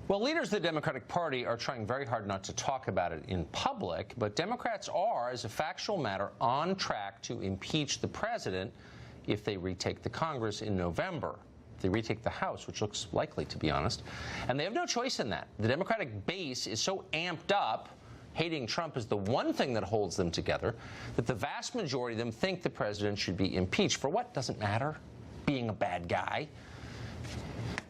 Well, leaders of the Democratic Party are trying very hard not to talk about it in public, but Democrats are, as a factual matter, on track to impeach the president if they retake the Congress in November. If they retake the House, which looks likely, to be honest. And they have no choice in that. The Democratic base is so amped up, hating Trump is the one thing that holds them together, that the vast majority of them think the president should be impeached. For what? Doesn't matter. Being a bad guy.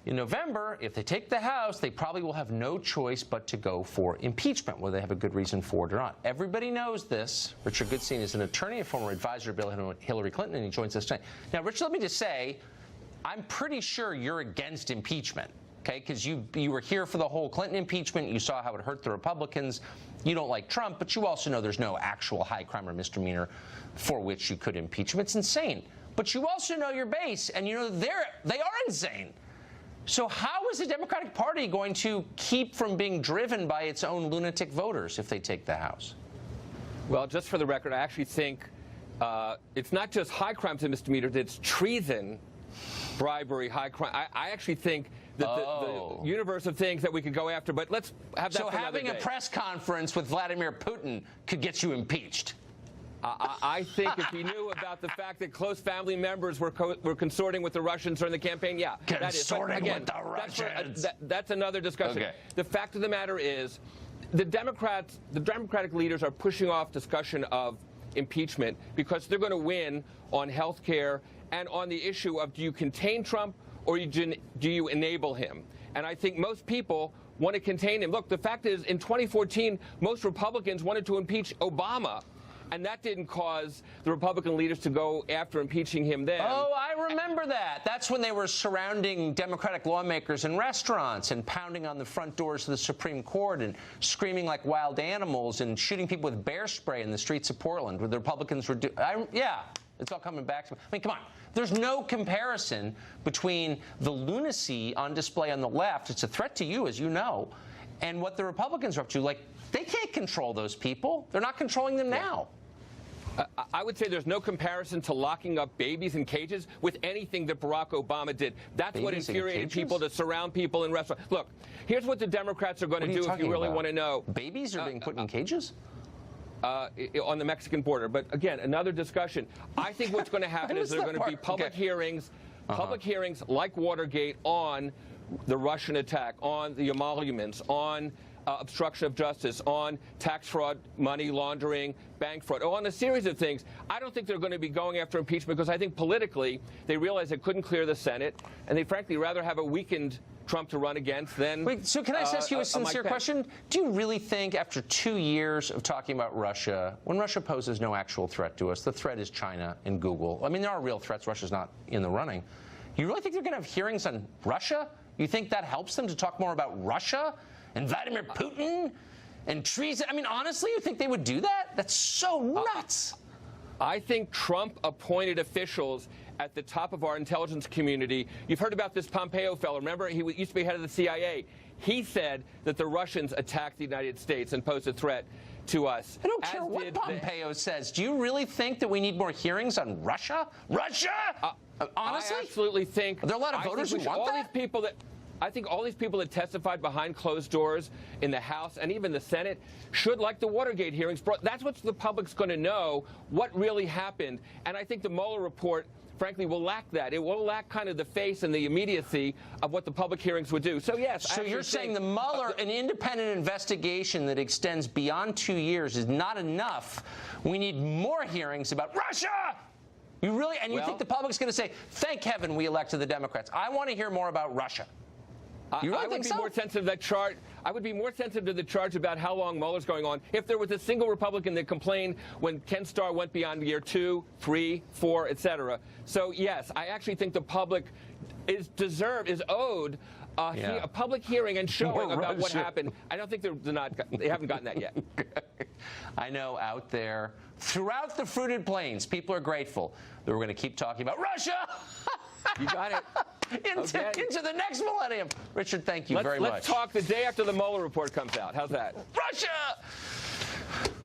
In November, if they take the House, they probably will have no choice but to go for impeachment, whether they have a good reason for it or not. Everybody knows this. Richard Goodstein is an attorney, a former advisor to Bill Hillary Clinton, and he joins us tonight. Now, Richard, let me just say, I'm pretty sure you're against impeachment, okay? Because you were here for the whole Clinton impeachment. You saw how it hurt the Republicans. You don't like Trump, but you also know there's no actual high crime or misdemeanor for which you could impeach him. It's insane. But you also know your base, and you know they are insane. So how is the Democratic Party going to keep from being driven by its own lunatic voters if they take the House? Well, just for the record, I actually think it's not just high crimes and misdemeanors, it's treason, bribery, high crime. I actually think that the universe of things that we could go after, but let's have that for another day. So having a press conference with Vladimir Putin could get you impeached? I think if he knew about the fact that close family members were consorting with the Russians during the campaign, yeah. Consorting with the Russians. That's another discussion. Okay. The fact of the matter is, the Democratic leaders are pushing off discussion of impeachment because they're going to win on health care and on the issue of do you contain Trump or do you enable him? And I think most people want to contain him. Look, the fact is, in 2014, most Republicans wanted to impeach Obama. And that didn't cause the Republican leaders to go after impeaching him then. Oh, I remember that. That's when they were surrounding Democratic lawmakers in restaurants and pounding on the front doors of the Supreme Court and screaming like wild animals and shooting people with bear spray in the streets of Portland, where the Republicans were yeah, it's all coming back to me. I mean, come on. There's no comparison between the lunacy on display on the left, it's a threat to you, as you know, and what the Republicans are up to. Like, they can't control those people. They're not controlling them now. I would say there's no comparison to locking up babies in cages with anything that Barack Obama did. That's what infuriated people, to surround people in restaurants. Look, here's what the Democrats are going to do if you really want to know. Babies are being put in cages? On the Mexican border. But again, another discussion. I think what's going to happen is there are going to be public hearings, like Watergate on the Russian attack, on the emoluments, on obstruction of justice, on tax fraud, money laundering, bank fraud, on a series of things. I don't think they're going to be going after impeachment because I think politically they realize they couldn't clear the Senate, and they frankly rather have a weakened Trump to run against than Wait, so can I ask you a sincere question? Do you really think after 2 years of talking about Russia, when Russia poses no actual threat to us, the threat is China and Google? I mean, there are real threats. Russia's not in the running. You really think they're going to have hearings on Russia? You think that helps them to talk more about Russia and Vladimir Putin and treason? I mean, honestly, you think they would do that? That's so nuts. I think Trump appointed officials at the top of our intelligence community. You've heard about this Pompeo fellow. Remember, he used to be head of the CIA. He said that the Russians attacked the United States and posed a threat to us. I don't care what Pompeo says. Do you really think that we need more hearings on Russia? Russia? Honestly? I absolutely think. Are there a lot of voters who want that? I think all these people that testified behind closed doors in the House and even the Senate should, like the Watergate hearings, that's what the public's going to know, what really happened. And I think the Mueller report, frankly, will lack that. It will lack kind of the face and the immediacy of what the public hearings would do. So, yes. So you're saying the Mueller, an independent investigation that extends beyond 2 years, is not enough. We need more hearings about Russia. You really? And you think the public's going to say, thank heaven we elected the Democrats. I want to hear more about Russia. You really I would be more sensitive to that charge. I would be more sensitive to the charge about how long Mueller's going on if there was a single Republican that complained when Ken Starr went beyond year 2, 3, 4, etc. So yes, I actually think the public is owed a public hearing and showing about what happened. I don't think they haven't gotten that yet. I know out there throughout the fruited plains, people are grateful that we're going to keep talking about Russia. You got it. Into the next millennium. Richard, thank you very much. Let's talk the day after the Mueller report comes out. How's that? Russia!